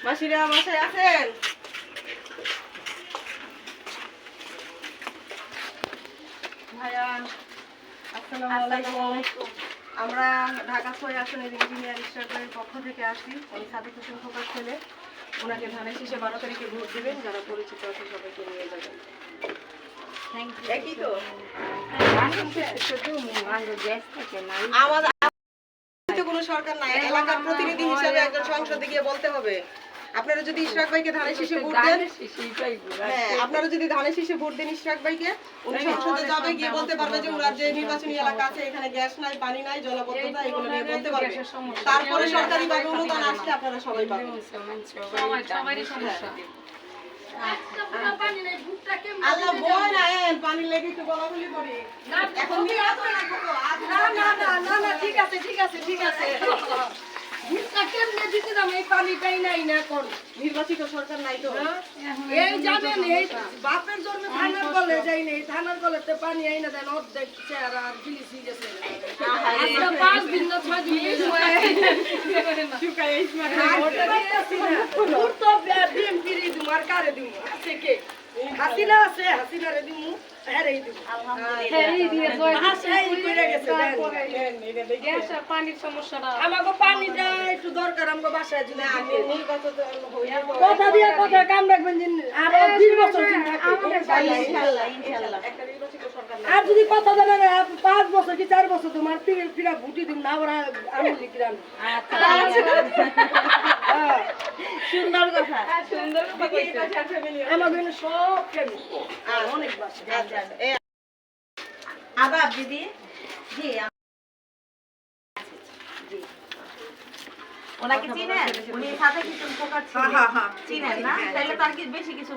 মাসিরা বাসায় আছেন? ভাইয়া আসসালামু আলাইকুম। আমরা ঢাকা ৬ আসনের ইঞ্জিনিয়ার স্টাফের পক্ষ থেকে আসছি। উনি সাদিক হোসেন খোকার ছেলে। ওনাকে ধানের শীষে 12 তারিখে ভোট দেবেন। যারা পরিচিত আছে সবাইকে নিয়ে যাবেন। একই তো আমাদের কোনো সরকার নাই, এলাকার প্রতিনিধি হিসেবে একজন সংসদে গিয়ে বলতে হবে। আপনারা যদি ইশরাক ভাইকে ধানের শীষে ভোট দেন, হ্যাঁ আপনারা যদি ধানের শীষে ভোট দেন ইশরাক ভাইকে, উনি সংসদে যাবে, গিয়ে বলতে পারবে যে ওনার যে নির্বাচনী এলাকা আছে এখানে গ্যাস নাই, পানি নাই, জলাবদ্ধতা এগুলো নিয়ে বলতে পারবে। তারপরে সরকারি ভাবে অনুদান আসলে আপনারা সবাই পাবেন। সবারই সমস্যা। আল্লাহ বয় না পানি লেগে একটু বলাবলি করি। এখন না ঠিক আছে ঠিক আছে ঠিক আছে। নির্বাচিত সরকার নাই তো এই যাবেন এই বাপের জন্য থানার কলে যাই নেই, থানার কলেতে পানি আইনা দেন অর্ধেক চেহারা আর গিলিস হয়ে গেছে। আজকে 5 দিন না 6 দিন শুকাই ইসমার ভোট তো বিএমপি রে দিমু আর কারে দিমু আছে কে হাসিনা আছে, হাসিনা রে দিমু হেরেই দিমু পানির সমস্যাটা আমাকে পানিটা একটু দরকার। আমাকে বাসায় যদি কথা দিয়ে কথা কাম রাখবেন যে আর 20 বছর আর যদি কথা দেন 5 বছর কি 4 বছর তোমার ফিরা ভুটি দিম না ওরা আমি লিখলাম। সুন্দর কথা সুন্দর কথা আমাকে সব অনেক বাসা। আদাব দিদি। জি জি ওনাকে চিনেন? উনি সাথে কিছু প্রকার চিনেন না? তাহলে তার কি বেশি কিছু